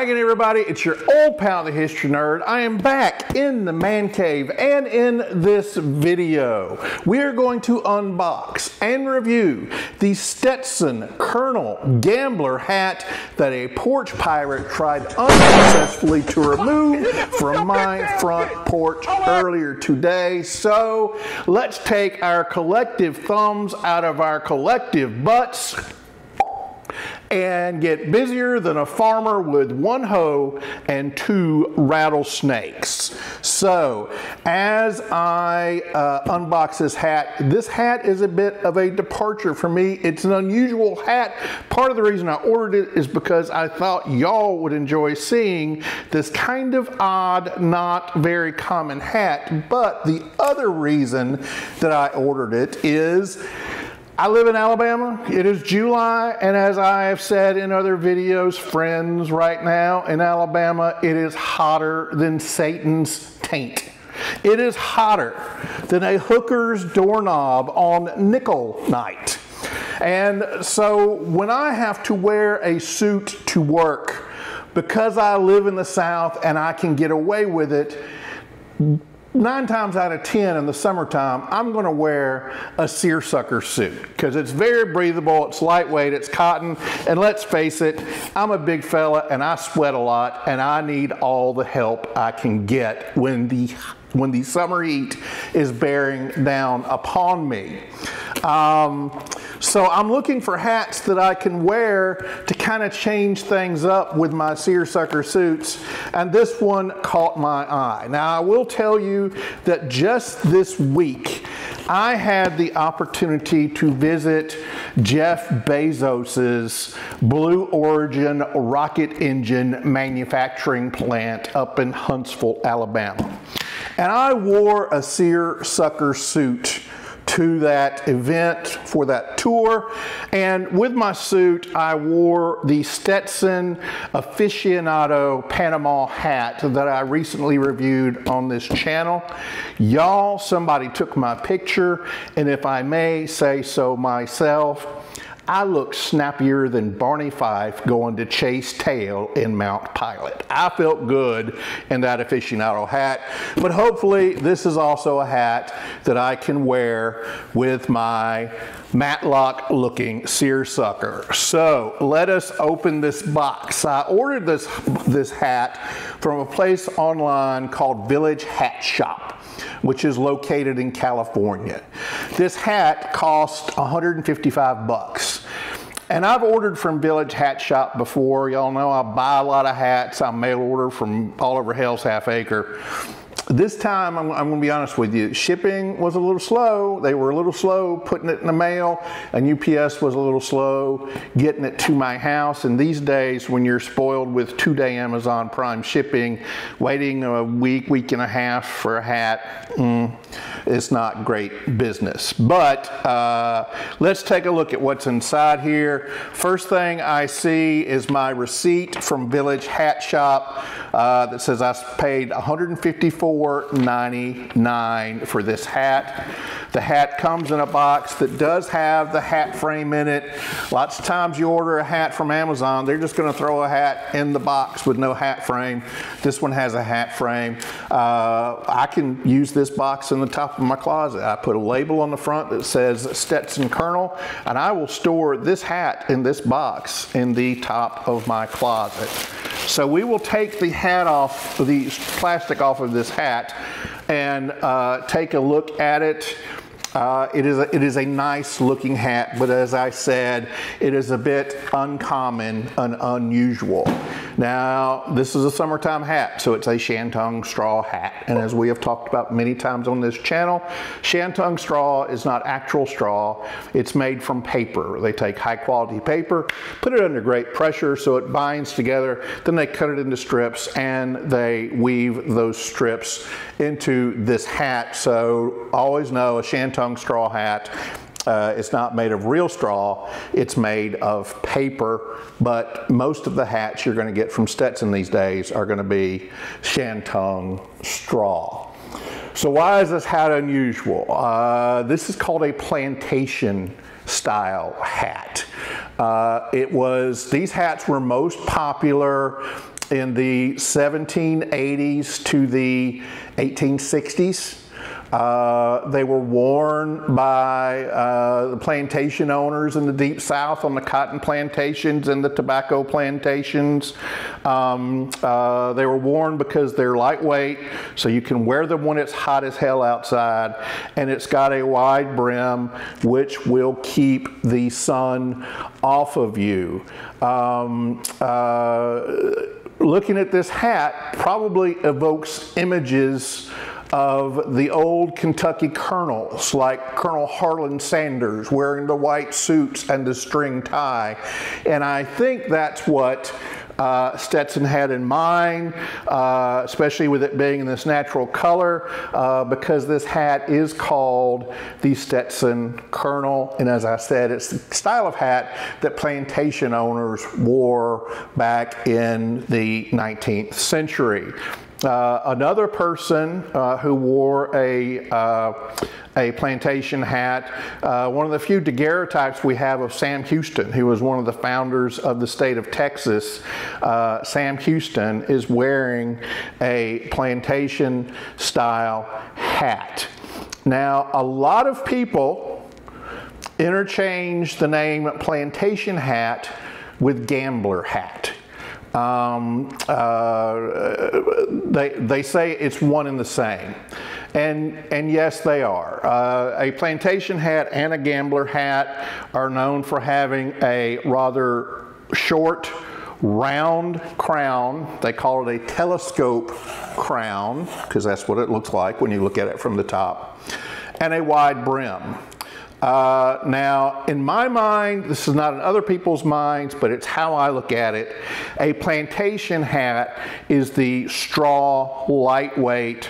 Hi again, everybody. It's your old pal, the History Nerd. I am back in the man cave, and in this video, we are going to unbox and review the Stetson Colonel gambler hat that a porch pirate tried unsuccessfully to remove from my front porch earlier today. So let's take our collective thumbs out of our collective butts and get busier than a farmer with one hoe and two rattlesnakes. So, as I unbox this hat is a bit of a departure for me. It's an unusual hat. Part of the reason I ordered it is because I thought y'all would enjoy seeing this kind of odd, not very common hat. But the other reason that I ordered it is I live in Alabama. It is July, and as I have said in other videos, friends, right now in Alabama, it is hotter than Satan's taint. It is hotter than a hooker's doorknob on nickel night. And so when I have to wear a suit to work, because I live in the South and I can get away with it, 9 times out of 10 in the summertime, I'm going to wear a seersucker suit because it's very breathable, it's lightweight, it's cotton, and let's face it, I'm a big fella and I sweat a lot and I need all the help I can get when the summer heat is bearing down upon me. So I'm looking for hats that I can wear to kind of change things up with my seersucker suits, and this one caught my eye. Now I will tell you that just this week I had the opportunity to visit Jeff Bezos's Blue Origin rocket engine manufacturing plant up in Huntsville, Alabama. And I wore a seersucker suit to that event for that tour, and with my suit I wore the Stetson aficionado Panama hat that I recently reviewed on this channel. Y'all, somebody took my picture, and if I may say so myself, I look snappier than Barney Fife going to chase tail in Mount Pilot. I felt good in that aficionado hat, but hopefully this is also a hat that I can wear with my Matlock looking seersucker. So let us open this box. I ordered this hat from a place online called Village Hat Shop, which is located in California. This hat cost 155 bucks. And I've ordered from Village Hat Shop before. Y'all know I buy a lot of hats. I mail order from all over Hell's Half Acre. This time, I'm going to be honest with you, shipping was a little slow. They were a little slow putting it in the mail, and UPS was a little slow getting it to my house. And these days, when you're spoiled with 2-day Amazon Prime shipping, waiting a week and a half for a hat, it's not great business. But let's take a look at what's inside here. First thing I see is my receipt from Village Hat Shop that says I paid $154.99 for this hat. The hat comes in a box that does have the hat frame in it. Lots of times you order a hat from Amazon, they're just going to throw a hat in the box with no hat frame. This one has a hat frame. I can use this box in the top of my closet. I put a label on the front that says Stetson Colonel, and I will store this hat in this box in the top of my closet. So we will take the hat off, the plastic off of this hat, and take a look at it. It is a nice looking hat, but as I said, it is a bit uncommon and unusual. Now, this is a summertime hat, so it's a shantung straw hat. And as we have talked about many times on this channel, shantung straw is not actual straw. It's made from paper. They take high quality paper, put it under great pressure so it binds together, then they cut it into strips and they weave those strips into this hat. So always know a shantung straw hat, it's not made of real straw, it's made of paper, but most of the hats you're going to get from Stetson these days are going to be shantung straw. So why is this hat unusual? This is called a plantation style hat. These hats were most popular in the 1780s to the 1860s. They were worn by the plantation owners in the Deep South on the cotton plantations and the tobacco plantations. They were worn because they're lightweight, so you can wear them when it's hot as hell outside, and it's got a wide brim which will keep the sun off of you. Looking at this hat probably evokes images of the old Kentucky colonels, like Colonel Harlan Sanders wearing the white suits and the string tie. And I think that's what Stetson had in mind, especially with it being in this natural color, because this hat is called the Stetson Colonel. And as I said, it's the style of hat that plantation owners wore back in the 19th century. Another person who wore a plantation hat, one of the few daguerreotypes we have of Sam Houston, who was one of the founders of the state of Texas. Sam Houston is wearing a plantation style hat. Now, a lot of people interchange the name plantation hat with gambler hat. They say it's one and the same. And yes, they are. A plantation hat and a gambler hat are known for having a rather short, round crown. They call it a telescope crown, because that's what it looks like when you look at it from the top, and a wide brim. Now, in my mind, this is not in other people's minds, but it's how I look at it. A plantation hat is the straw, lightweight,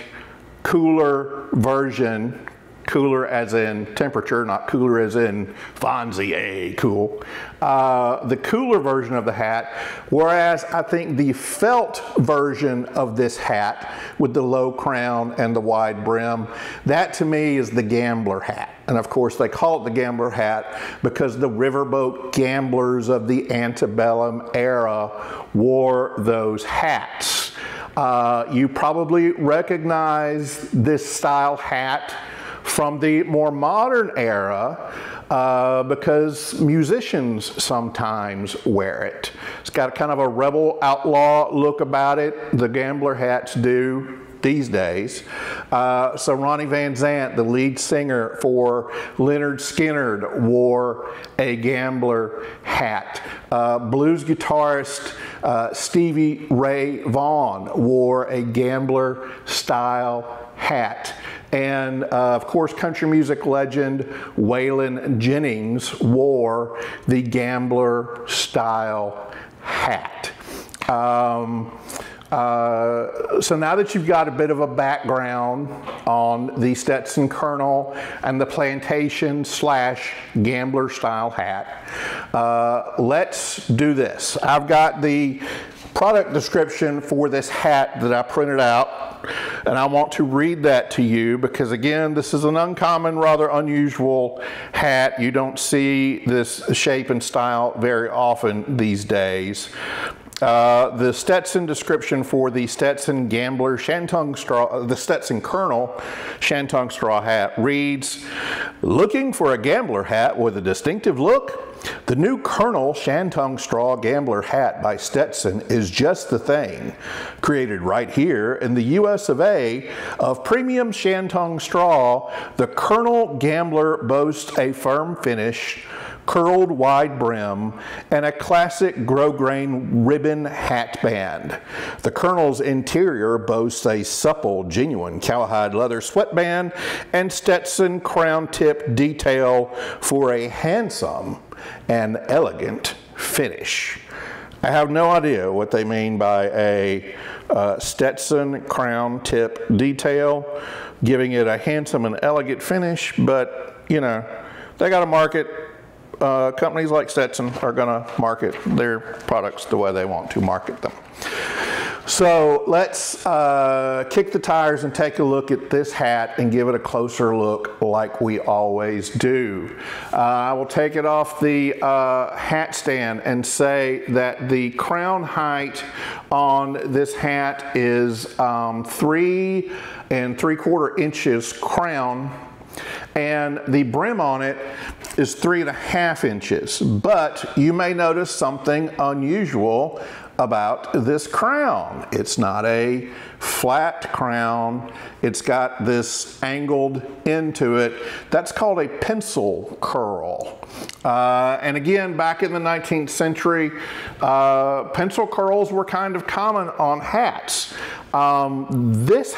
cooler version. Cooler as in temperature, not cooler as in Fonzie, cool. The cooler version of the hat, whereas I think the felt version of this hat with the low crown and the wide brim, that to me is the gambler hat. And of course they call it the gambler hat because the riverboat gamblers of the antebellum era wore those hats. You probably recognize this style hat from the more modern era because musicians sometimes wear it. It's got kind of a rebel outlaw look about it. The gambler hats do these days. So Ronnie Van Zant, the lead singer for Lynyrd Skynyrd, wore a gambler hat. Blues guitarist Stevie Ray Vaugh wore a gambler style hat. And of course, country music legend Waylon Jennings wore the gambler style hat. So now that you've got a bit of a background on the Stetson Colonel and the plantation / gambler style hat, let's do this. I've got the product description for this hat that I printed out, and I want to read that to you because, again, this is an uncommon, rather unusual hat. You don't see this shape and style very often these days. The Stetson description for the Stetson Gambler Shantung Straw, the Stetson Colonel Shantung Straw hat reads, "Looking for a gambler hat with a distinctive look? The new Colonel Shantung Straw Gambler hat by Stetson is just the thing. Created right here in the US of A of premium Shantung straw, the Colonel Gambler boasts a firm finish, curled wide brim, and a classic grosgrain ribbon hat band. The Colonel's interior boasts a supple, genuine cowhide leather sweatband and Stetson crown tip detail for a handsome and elegant finish." I have no idea what they mean by a Stetson crown tip detail, giving it a handsome and elegant finish, but you know, they got to market. Companies like Stetson are going to market their products the way they want to market them. So let's kick the tires and take a look at this hat and give it a closer look like we always do. I will take it off the hat stand and say that the crown height on this hat is 3 3/4 inches crown, and the brim on it is 3.5 inches. But you may notice something unusual about this crown. It's not a flat crown. It's got this angled into it. That's called a pencil curl. And again, back in the 19th century, pencil curls were kind of common on hats. This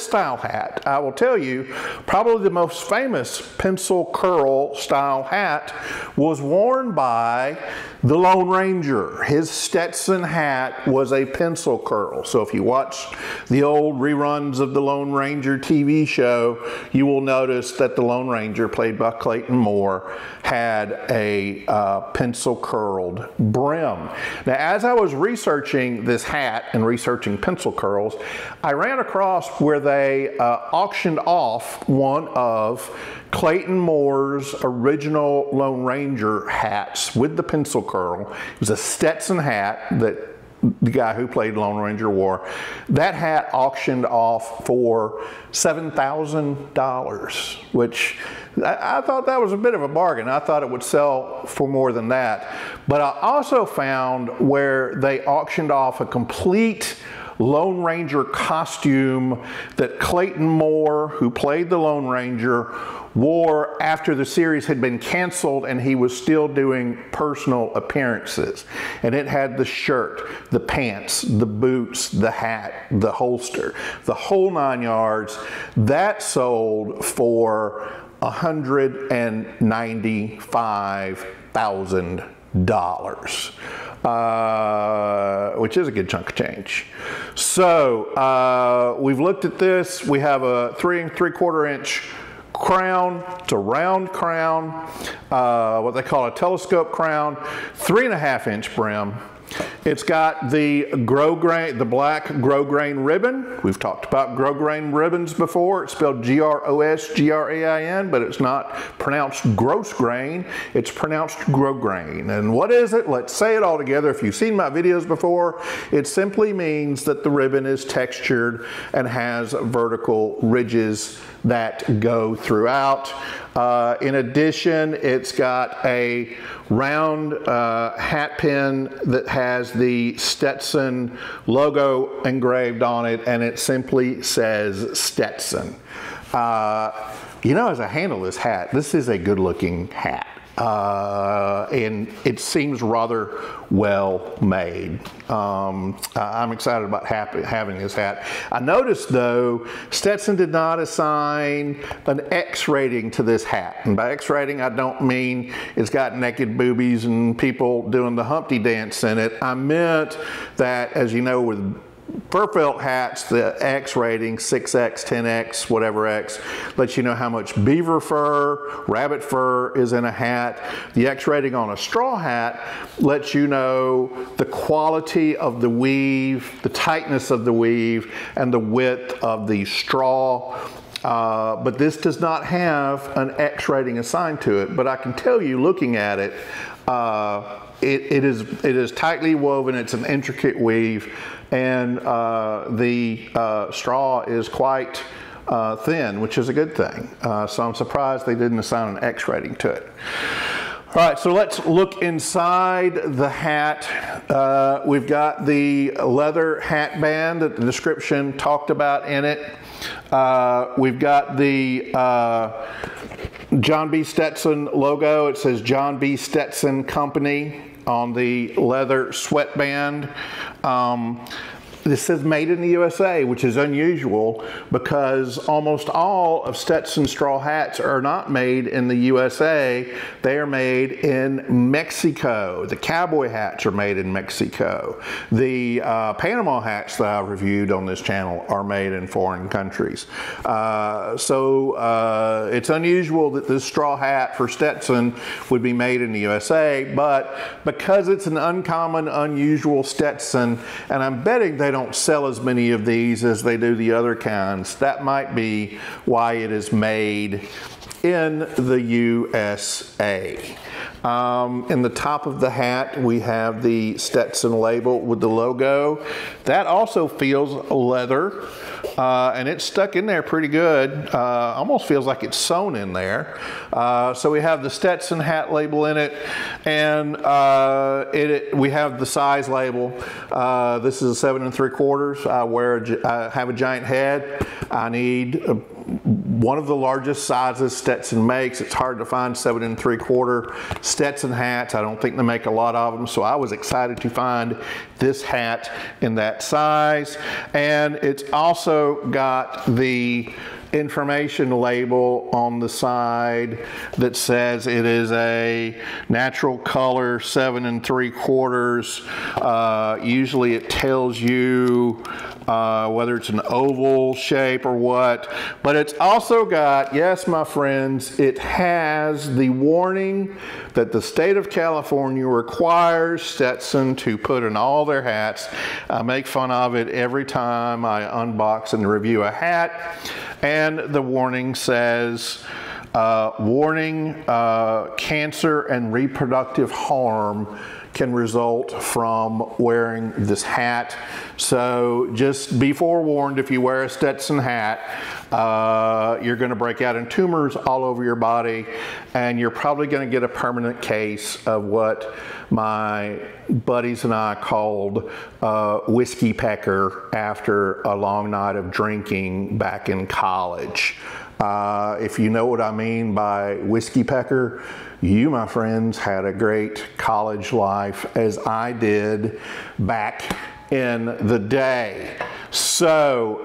style hat, I will tell you, probably the most famous pencil curl style hat was worn by the Lone Ranger. His Stetson hat was a pencil curl. So if you watch the old reruns of the Lone Ranger TV show, you will notice that the Lone Ranger, played by Clayton Moore, had a pencil curled brim. Now, as I was researching this hat and researching pencil curls, I ran across where they auctioned off one of Clayton Moore's original Lone Ranger hats with the pencil curl. It was a Stetson hat that the guy who played Lone Ranger wore. That hat auctioned off for $7,000, which I thought that was a bit of a bargain. I thought it would sell for more than that. But I also found where they auctioned off a complete Lone Ranger costume that Clayton Moore, who played the Lone Ranger, wore after the series had been canceled and he was still doing personal appearances. And it had the shirt, the pants, the boots, the hat, the holster, the whole 9 yards. That sold for $195,000. Which is a good chunk of change. So we've looked at this. We have a 3 3/4 inch crown. It's a round crown, what they call a telescope crown, 3.5 inch brim. It's got the black grosgrain ribbon. We've talked about grosgrain ribbons before. It's spelled G-R-O-S-G-R-A-I-N, but it's not pronounced grosgrain. It's pronounced grosgrain. And what is it? Let's say it all together. If you've seen my videos before, it simply means that the ribbon is textured and has vertical ridges that go throughout. In addition, it's got a round hat pin that has the Stetson logo engraved on it, and it simply says Stetson. You know, as I handle this hat, this is a good-looking hat. And it seems rather well made. I'm excited about having this hat. I noticed though, Stetson did not assign an X rating to this hat. And by X rating, I don't mean it's got naked boobies and people doing the Humpty dance in it. I meant that, as you know, with fur felt hats, the X rating, 6X, 10X, whatever X, lets you know how much beaver fur, rabbit fur is in a hat. The X rating on a straw hat lets you know the quality of the weave, the tightness of the weave, and the width of the straw. But this does not have an X rating assigned to it. But I can tell you, looking at it, it is tightly woven. It's an intricate weave, and the straw is quite thin, which is a good thing. So I'm surprised they didn't assign an X rating to it. All right, so let's look inside the hat. We've got the leather hat band that the description talked about in it. We've got the John B. Stetson logo. It says John B. Stetson Company on the leather sweatband. This says made in the USA, which is unusual because almost all of Stetson's straw hats are not made in the USA. They are made in Mexico. The cowboy hats are made in Mexico. The Panama hats that I've reviewed on this channel are made in foreign countries. So it's unusual that this straw hat for Stetson would be made in the USA, but because it's an uncommon, unusual Stetson, and I'm betting they they don't sell as many of these as they do the other kinds. That might be why it is made in the USA. In the top of the hat, we have the Stetson label with the logo. That also feels leather, and it's stuck in there pretty good. Almost feels like it's sewn in there. So we have the Stetson hat label in it, and we have the size label. This is a 7 3/4. I have a giant head. I need one of the largest sizes Stetson makes. It's hard to find 7 3/4 Stetson hats. I don't think they make a lot of them, so I was excited to find this hat in that size. And it's also got the information label on the side that says it is a natural color 7 3/4. Usually it tells you whether it's an oval shape or what, but it's also got, yes my friends, it has the warning that the state of California requires Stetson to put in all their hats. I make fun of it every time I unbox and review a hat, and the warning says, warning, cancer and reproductive harm can result from wearing this hat. So just be forewarned, if you wear a Stetson hat, you're going to break out in tumors all over your body, and you're probably going to get a permanent case of what my buddies and I called whiskey pecker after a long night of drinking back in college. If you know what I mean by whiskey pecker, you, my friends, had a great college life, as I did back in the day. So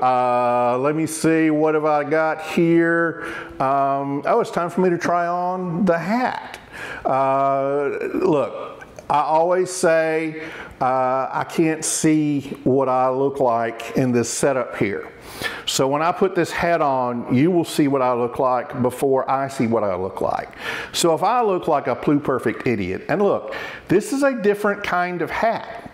let me see, what have I got here? Oh, it's time for me to try on the hat. Look, I always say I can't see what I look like in this setup here. So when I put this hat on, you will see what I look like before I see what I look like. So if I look like a pluperfect idiot, and look, this is a different kind of hat.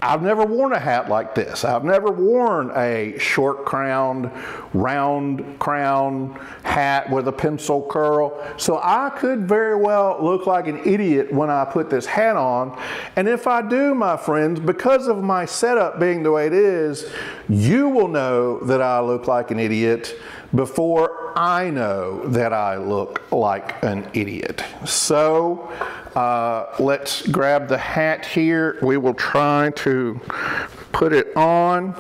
I've never worn a hat like this. I've never worn a short crowned, round crown hat with a pencil curl. So I could very well look like an idiot when I put this hat on. And if I do, my friends, because of my setup being the way it is, you will know that I look like an idiot before I know that I look like an idiot. So let's grab the hat here. We will try to put it on.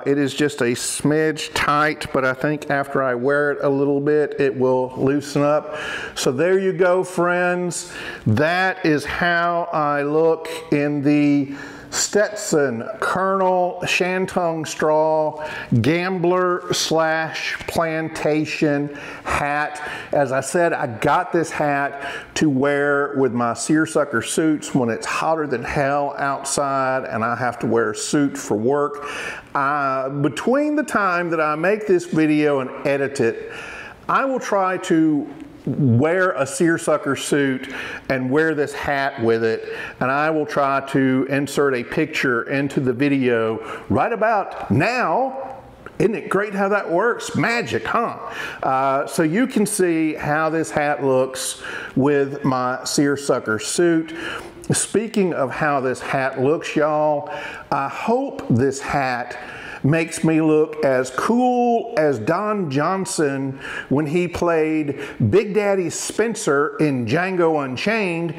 It is just a smidge tight, but I think after I wear it a little bit, it will loosen up. So there you go, friends. That is how I look in the Stetson Colonel Shantung Straw Gambler / Plantation hat. As I said, I got this hat to wear with my seersucker suits when it's hotter than hell outside and I have to wear a suit for work. Between the time that I make this video and edit it, I will try to wear a seersucker suit and wear this hat with it, and I will try to insert a picture into the video right about now. Isn't it great how that works? Magic, huh? So you can see how this hat looks with my seersucker suit. Speaking of how this hat looks, y'all, I hope this hat makes me look as cool as Don Johnson when he played Big Daddy Spencer in Django Unchained,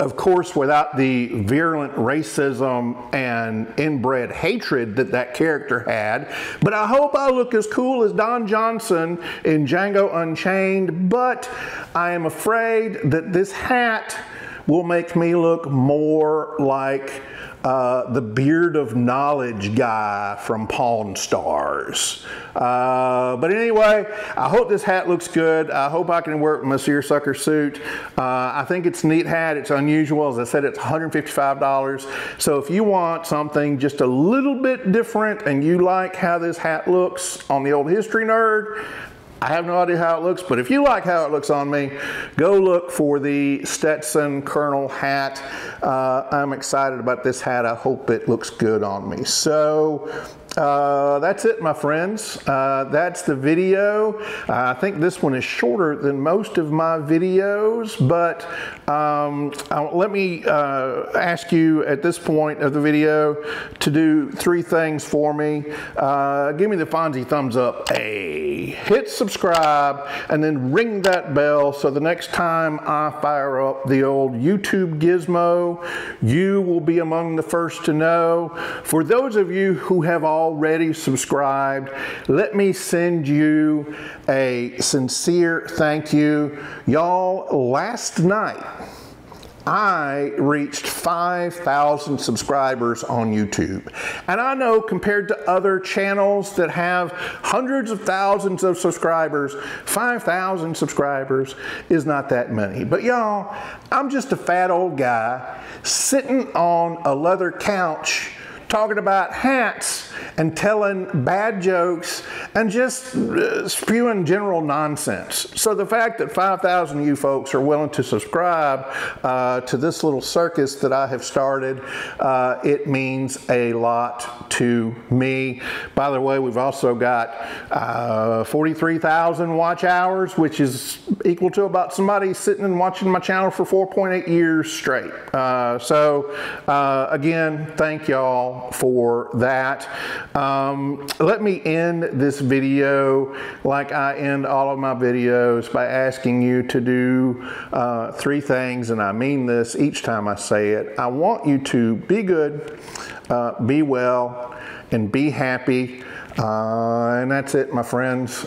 of course without the virulent racism and inbred hatred that that character had. But I hope I look as cool as Don Johnson in Django Unchained, but I am afraid that this hat will make me look more like the Beard of Knowledge guy from Pawn Stars. But anyway, I hope this hat looks good. I hope I can wear it with my seersucker suit. I think it's a neat hat. It's unusual. As I said, it's $155. So if you want something just a little bit different and you like how this hat looks on the Old History Nerd, I have no idea how it looks, but if you like how it looks on me, go look for the Stetson Colonel hat. I'm excited about this hat. I hope it looks good on me. So that's it, my friends. That's the video. I think this one is shorter than most of my videos, but let me ask you at this point of the video to do 3 things for me. Give me the Fonzie thumbs up. Hit subscribe and then ring that bell so the next time I fire up the old YouTube gizmo, you will be among the first to know. For those of you who have already subscribed, let me send you a sincere thank you. Y'all, last night I reached 5,000 subscribers on YouTube. And I know compared to other channels that have hundreds of thousands of subscribers, 5,000 subscribers is not that many. But y'all, I'm just a fat old guy sitting on a leather couch talking about hats and telling bad jokes and just spewing general nonsense. So the fact that 5,000 of you folks are willing to subscribe to this little circus that I have started, it means a lot to me. By the way, we've also got 43,000 watch hours, which is equal to about somebody sitting and watching my channel for 4.8 years straight. Again, thank y'all for that. Let me end this video like I end all of my videos by asking you to do 3 things, and I mean this each time I say it. I want you to be good, be well, and be happy. And that's it, my friends.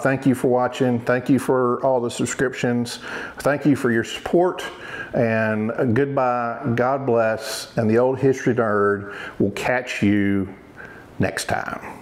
Thank you for watching. Thank you for all the subscriptions. Thank you for your support. And goodbye, God bless, and the old history nerd will catch you next time.